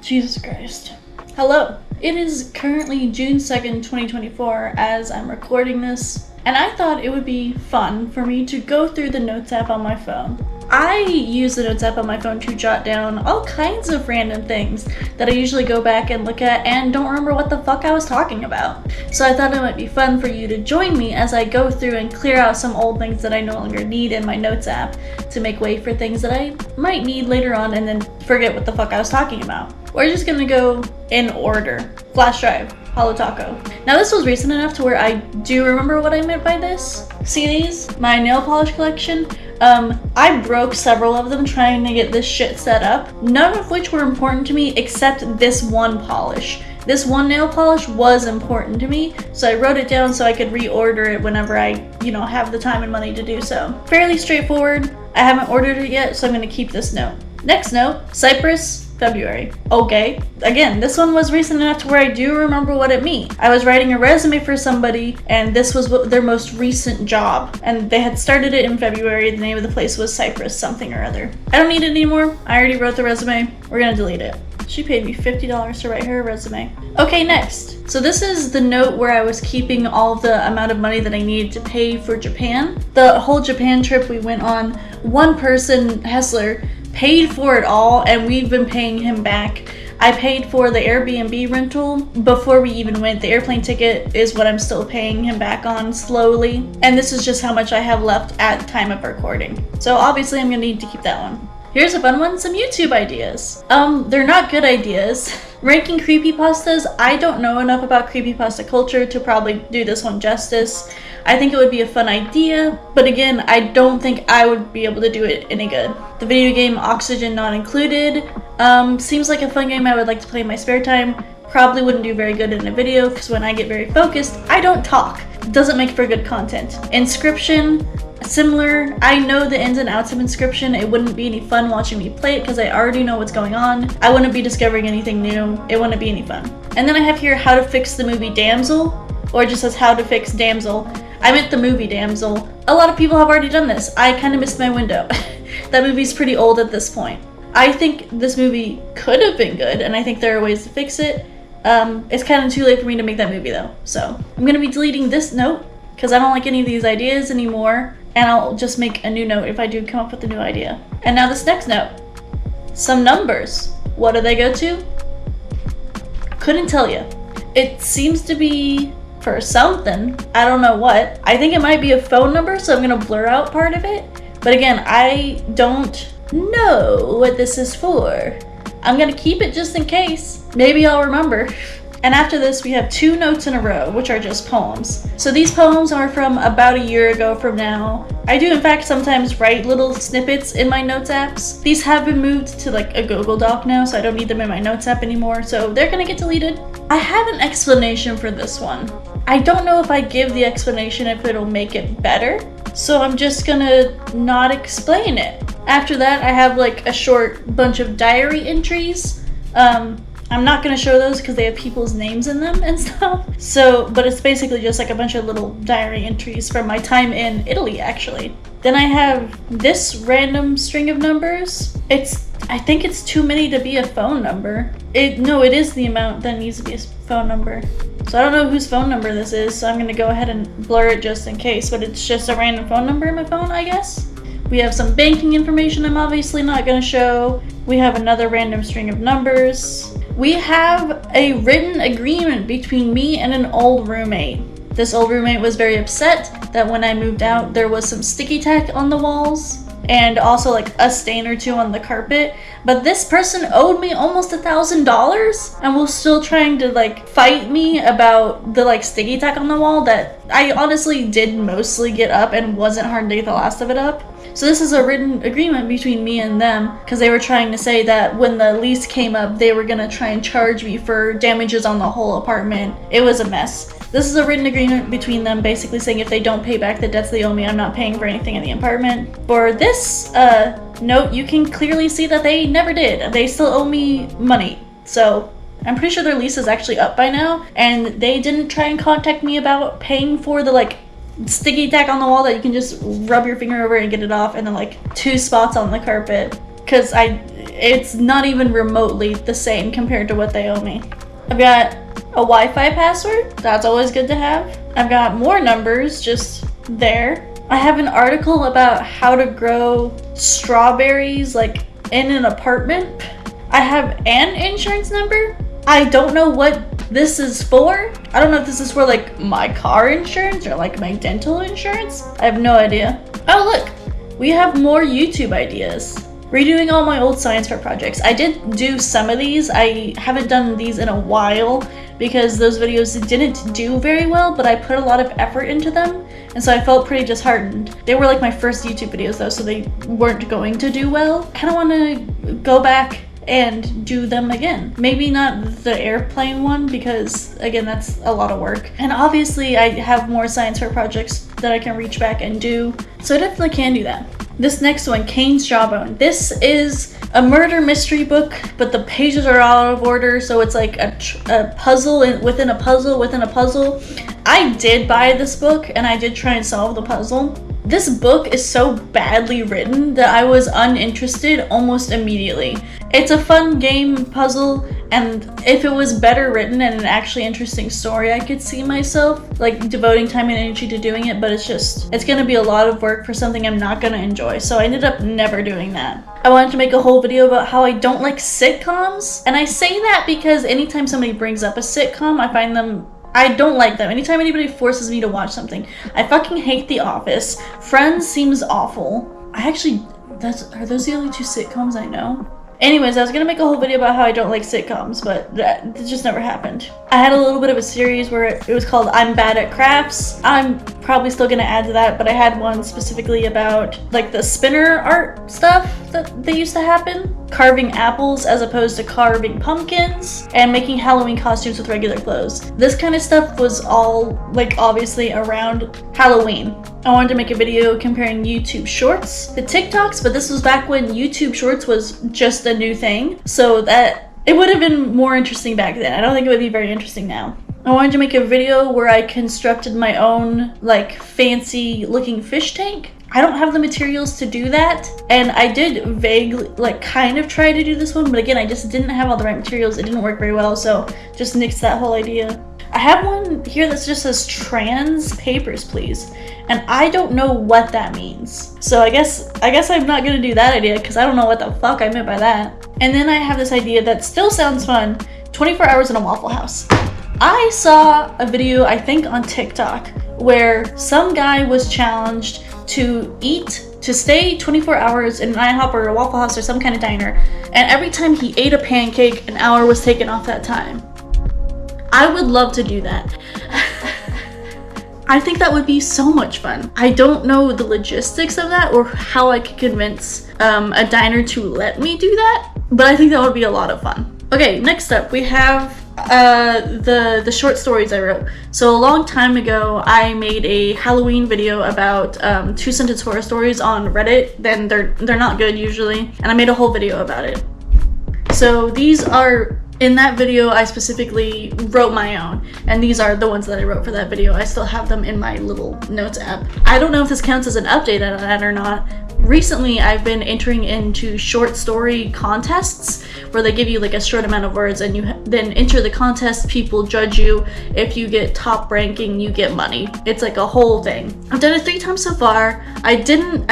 Jesus Christ. Hello. It is currently June 2nd, 2024 as I'm recording this, and I thought it would be fun for me to go through the Notes app on my phone. I use the Notes app on my phone to jot down all kinds of random things that I usually go back and look at and don't remember what the fuck I was talking about. So I thought it might be fun for you to join me as I go through and clear out some old things that I no longer need in my Notes app to make way for things that I might need later on and then forget what the fuck I was talking about. We're just gonna go in order. Flash drive, Holo Taco. Now this was recent enough to where I do remember what I meant by this. See these? My nail polish collection. I broke several of them trying to get this shit set up, none of which were important to me except this one polish. This one nail polish was important to me, so I wrote it down so I could reorder it whenever I, have the time and money to do so. Fairly straightforward. I haven't ordered it yet, so I'm gonna keep this note. Next note, Cyprus, February. Okay, again, this one was recent enough to where I do remember what it means. I was writing a resume for somebody and this was their most recent job and they had started it in February. The name of the place was Cyprus something or other. I don't need it anymore. I already wrote the resume. We're gonna delete it. She paid me $50 to write her a resume. Okay, next. So this is the note where I was keeping all of the amount of money that I needed to pay for Japan. The whole Japan trip we went on, one person, Hessler, paid for it all and we've been paying him back. I paid for the Airbnb rental before we even went. The airplane ticket is what I'm still paying him back on slowly. And this is just how much I have left at time of recording. So obviously I'm gonna need to keep that one. Here's a fun one, some YouTube ideas. They're not good ideas. Ranking creepypastas, I don't know enough about creepypasta culture to probably do this one justice. I think it would be a fun idea, but again, I don't think I would be able to do it any good. The video game Oxygen Not Included seems like a fun game I would like to play in my spare time. Probably wouldn't do very good in a video because when I get very focused, I don't talk. It doesn't make for good content. Inscription, similar. I know the ins and outs of Inscription. It wouldn't be any fun watching me play it because I already know what's going on. I wouldn't be discovering anything new. It wouldn't be any fun. And then I have here how to fix the movie Damsel, or it just says how to fix Damsel. I meant the movie Damsel. A lot of people have already done this. I kind of missed my window. That movie's pretty old at this point. I think this movie could have been good, and I think there are ways to fix it. It's kind of too late for me to make that movie though. So I'm gonna be deleting this note because I don't like any of these ideas anymore, and I'll just make a new note if I do come up with a new idea. And now this next note. Some numbers. What do they go to? Couldn't tell you. It seems to be for something. I don't know what. I think it might be a phone number, so I'm gonna blur out part of it. But again, I don't know what this is for. I'm gonna keep it just in case. Maybe I'll remember. And after this, we have two notes in a row, which are just poems. So these poems are from about a year ago from now. I do in fact sometimes write little snippets in my notes apps. These have been moved to like a Google Doc now, so I don't need them in my notes app anymore, so they're gonna get deleted. I have an explanation for this one. I don't know if I give the explanation if it'll make it better, so I'm just gonna not explain it. After that, I have like a short bunch of diary entries. I'm not gonna show those because they have people's names in them and stuff. So, but it's basically just like a bunch of little diary entries from my time in Italy, actually. Then I have this random string of numbers. I think it's too many to be a phone number. No, it is the amount that needs to be a phone number. So I don't know whose phone number this is, so I'm gonna go ahead and blur it just in case, but it's just a random phone number in my phone, I guess. We have some banking information I'm obviously not gonna show. We have another random string of numbers. We have a written agreement between me and an old roommate. This old roommate was very upset that when I moved out, there was some sticky tack on the walls and also like a stain or two on the carpet. But this person owed me almost $1,000 and was still trying to like fight me about the like sticky tack on the wall that I honestly did mostly get up and wasn't hard to get the last of it up. So this is a written agreement between me and them because they were trying to say that when the lease came up, they were gonna try and charge me for damages on the whole apartment. It was a mess. This is a written agreement between them basically saying if they don't pay back the debts they owe me, I'm not paying for anything in the apartment. For this note, you can clearly see that they never did. They still owe me money. So I'm pretty sure their lease is actually up by now, and they didn't try and contact me about paying for the like sticky tack on the wall that you can just rub your finger over and get it off, and then like 2 spots on the carpet. because it's not even remotely the same compared to what they owe me. I've got a Wi-Fi password, that's always good to have. I've got more numbers just there. I have an article about how to grow strawberries like in an apartment. I have an insurance number. I don't know what this is for. I don't know if this is for like my car insurance or like my dental insurance. I have no idea. Oh look, we have more YouTube ideas. Redoing all my old science fair projects. I did do some of these. I haven't done these in a while because those videos didn't do very well, but I put a lot of effort into them, and so I felt pretty disheartened. They were like my first YouTube videos though, so they weren't going to do well. I kind of want to go back and do them again. Maybe not the airplane one because again, that's a lot of work. And obviously I have more science fair projects that I can reach back and do, so I definitely can do that. This next one, Kane's Jawbone. This is a murder mystery book, but the pages are all out of order, so it's like a puzzle within a puzzle within a puzzle. I did buy this book and I did try and solve the puzzle. This book is so badly written that I was uninterested almost immediately. It's a fun game puzzle, and if it was better written and an actually interesting story, I could see myself like devoting time and energy to doing it, but it's gonna be a lot of work for something I'm not gonna enjoy, so I ended up never doing that. I wanted to make a whole video about how I don't like sitcoms, and I say that because anytime somebody brings up a sitcom, I don't like them. Anytime anybody forces me to watch something. I fucking hate The Office. Friends seems awful. Are those the only two sitcoms I know? Anyways, I was gonna make a whole video about how I don't like sitcoms, but that just never happened. I had a little bit of a series where it was called I'm Bad at Crafts. I'm probably still gonna add to that, but I had one specifically about like the spinner art stuff that they used to happen. Carving apples as opposed to carving pumpkins, and making Halloween costumes with regular clothes. This kind of stuff was all like obviously around Halloween. I wanted to make a video comparing YouTube Shorts to TikToks, but this was back when YouTube Shorts was just a new thing, so that it would have been more interesting back then. I don't think it would be very interesting now. I wanted to make a video where I constructed my own like fancy looking fish tank. I don't have the materials to do that, and I did vaguely like kind of try to do this one, but again, I just didn't have all the right materials. It didn't work very well, so just nixed that whole idea. I have one here that just says trans papers please, and I don't know what that means. So I guess I'm not gonna do that idea because I don't know what the fuck I meant by that. And then I have this idea that still sounds fun, 24 hours in a Waffle House. I saw a video, I think on TikTok, where some guy was challenged to stay 24 hours in an IHOP or a Waffle House or some kind of diner, and every time he ate a pancake, an hour was taken off that time. I would love to do that. I think that would be so much fun. I don't know the logistics of that or how I could convince a diner to let me do that, but I think that would be a lot of fun. Okay, next up we have the short stories I wrote. So a long time ago I made a Halloween video about 2-sentence horror stories on Reddit. Then they're not good usually, and I made a whole video about it. So these are, in that video I specifically wrote my own, and these are the ones that I wrote for that video. I still have them in my little notes app. I don't know if this counts as an update on that or not. Recently I've been entering into short story contests where they give you like a short amount of words, and you then enter the contest. People judge you. If you get top ranking, you get money. It's like a whole thing. I've done it 3 times so far. I've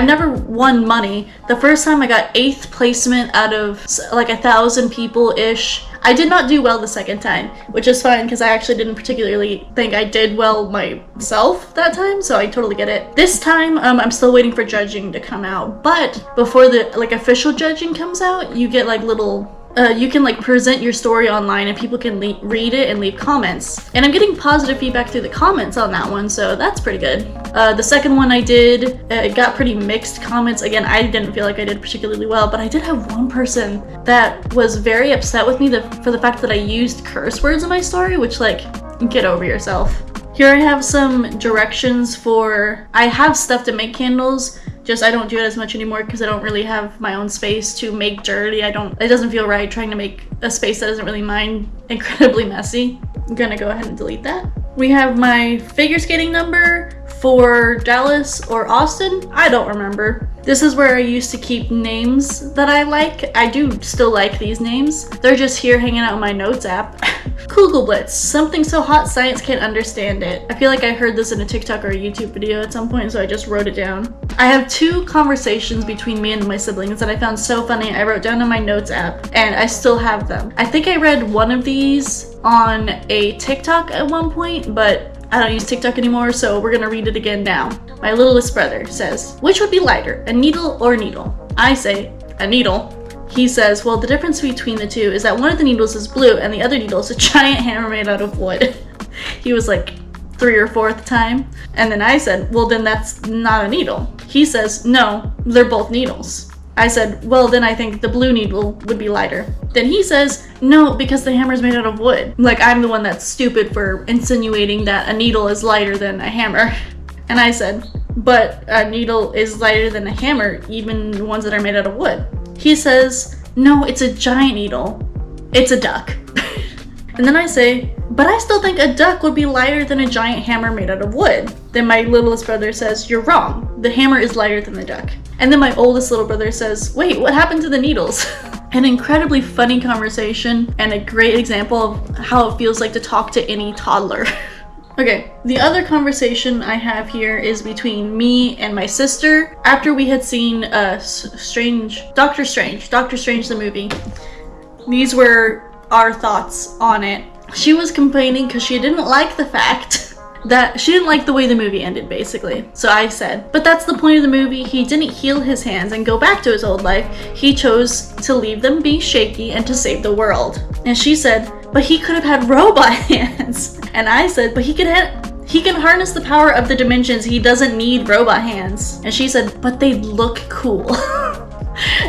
never won money. The first time I got 8th placement out of like 1,000 people ish. I did not do well the second time, which is fine because I actually didn't particularly think I did well myself that time, so I totally get it. This time, I'm still waiting for judging to come out, but before the like official judging comes out, you get like little you can like present your story online and people can read it and leave comments. And I'm getting positive feedback through the comments on that one, so that's pretty good. The second one I did, it got pretty mixed comments. Again, I didn't feel like I did particularly well, but I did have one person that was very upset with me for the fact that I used curse words in my story, which like, get over yourself. Here I have some directions for, I have stuff to make candles, just I don't do it as much anymore because I don't really have my own space to make dirty. It doesn't feel right trying to make a space that isn't really mine incredibly messy. I'm gonna go ahead and delete that. We have my figure skating number for Dallas or Austin. I don't remember. This is where I used to keep names that I like. I do still like these names. They're just here hanging out in my notes app. Kugelblitz, something so hot science can't understand it. I feel like I heard this in a TikTok or a YouTube video at some point, so I just wrote it down. I have 2 conversations between me and my siblings that I found so funny. I wrote down in my notes app, and I still have them. I think I read one of these on a TikTok at one point, but I don't use TikTok anymore, so we're gonna read it again now. My littlest brother says, which would be lighter, a needle or a needle? I say, a needle. He says, well, the difference between the two is that one of the needles is blue and the other needle is a giant hammer made out of wood. He was like 3 or 4 at the time. And then I said, well, then that's not a needle. He says, no, they're both needles. I said, well, then I think the blue needle would be lighter. Then he says, no, because the hammer's made out of wood. Like, I'm the one that's stupid for insinuating that a needle is lighter than a hammer. And I said, but a needle is lighter than a hammer, even the ones that are made out of wood. He says, no, it's a giant needle. It's a duck. And then I say, but I still think a duck would be lighter than a giant hammer made out of wood. Then my littlest brother says, you're wrong. The hammer is lighter than the duck. And then my oldest little brother says, wait, what happened to the needles? An incredibly funny conversation and a great example of how it feels like to talk to any toddler. Okay, the other conversation I have here is between me and my sister after we had seen Doctor Strange the movie. These were our thoughts on it. She was complaining because she didn't like the fact that she didn't like the way the movie ended, basically. So I said, but that's the point of the movie. He didn't heal his hands and go back to his old life. He chose to leave them be shaky and to save the world. And she said, but he could have had robot hands. And I said, but he can harness the power of the dimensions. He doesn't need robot hands. And she said, but they look cool.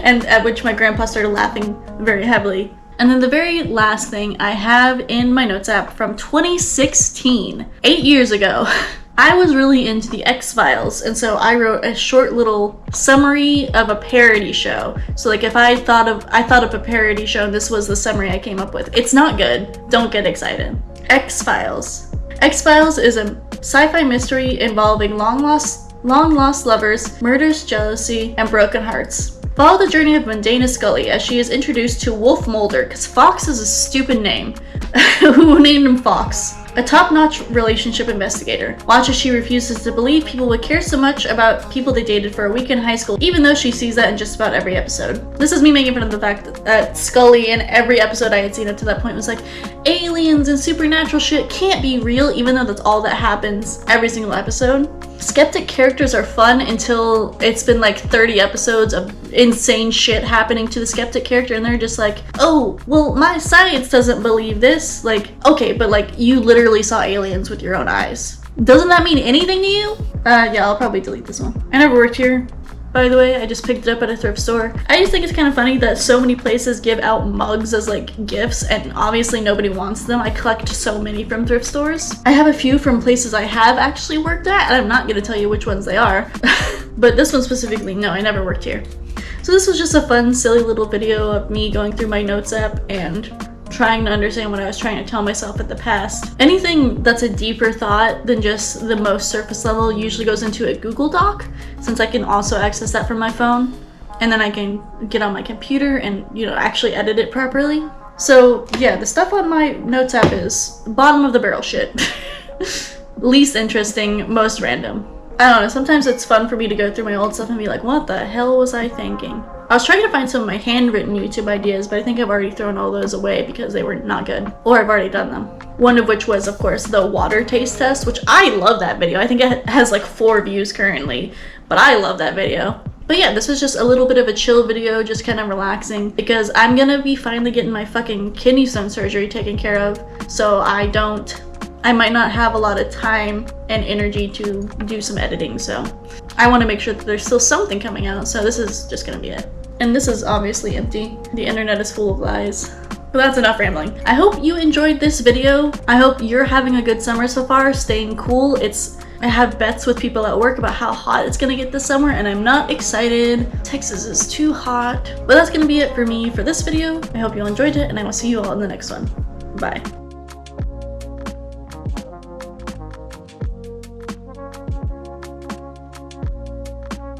And at which my grandpa started laughing very heavily. And then the very last thing I have in my notes app from 2016, 8 years ago, I was really into the X-Files, and so I wrote a short little summary of a parody show. So like if I thought of a parody show, and this was the summary I came up with. It's not good. Don't get excited. X-Files. X-Files is a sci-fi mystery involving long lost lovers, murders, jealousy, and broken hearts. Follow the journey of Mundana Scully as she is introduced to Wolf Mulder, because Fox is a stupid name. Who named him Fox? A top-notch relationship investigator. Watch as she refuses to believe people would care so much about people they dated for a week in high school, even though she sees that in just about every episode. This is me making fun of the fact that Scully in every episode I had seen up to that point was like, aliens and supernatural shit can't be real, even though that's all that happens every single episode. Skeptic characters are fun until it's been like 30 episodes of insane shit happening to the skeptic character, and they're just like, oh, well, my science doesn't believe this. Like, okay, but like, you literally saw aliens with your own eyes. Doesn't that mean anything to you? Yeah, I'll probably delete this one. I never worked here, by the way. I just picked it up at a thrift store. I just think it's kind of funny that so many places give out mugs as like gifts, and obviously nobody wants them. I collect so many from thrift stores. I have a few from places I have actually worked at, and I'm not going to tell you which ones they are. But this one specifically, no, I never worked here. So this was just a fun, silly little video of me going through my notes app and trying to understand what I was trying to tell myself at the past. Anything that's a deeper thought than just the most surface level usually goes into a Google Doc, since I can also access that from my phone, and then I can get on my computer and, you know, actually edit it properly. So yeah, the stuff on my notes app is bottom of the barrel shit. Least interesting, most random. I don't know, sometimes it's fun for me to go through my old stuff and be like, what the hell was I thinking? I was trying to find some of my handwritten YouTube ideas, but I think I've already thrown all those away because they were not good. Or I've already done them. One of which was, of course, the water taste test, which I love that video. I think it has like 4 views currently, but I love that video. But yeah, this was just a little bit of a chill video, just kind of relaxing, because I'm gonna be finally getting my fucking kidney stone surgery taken care of, so I might not have a lot of time and energy to do some editing, so I want to make sure that there's still something coming out, so this is just gonna be it. And this is obviously empty. The internet is full of lies. But that's enough rambling. I hope you enjoyed this video. I hope you're having a good summer so far, staying cool. I have bets with people at work about how hot it's gonna get this summer, and I'm not excited. Texas is too hot. But that's gonna be it for me for this video. I hope you all enjoyed it, and I will see you all in the next one. Bye.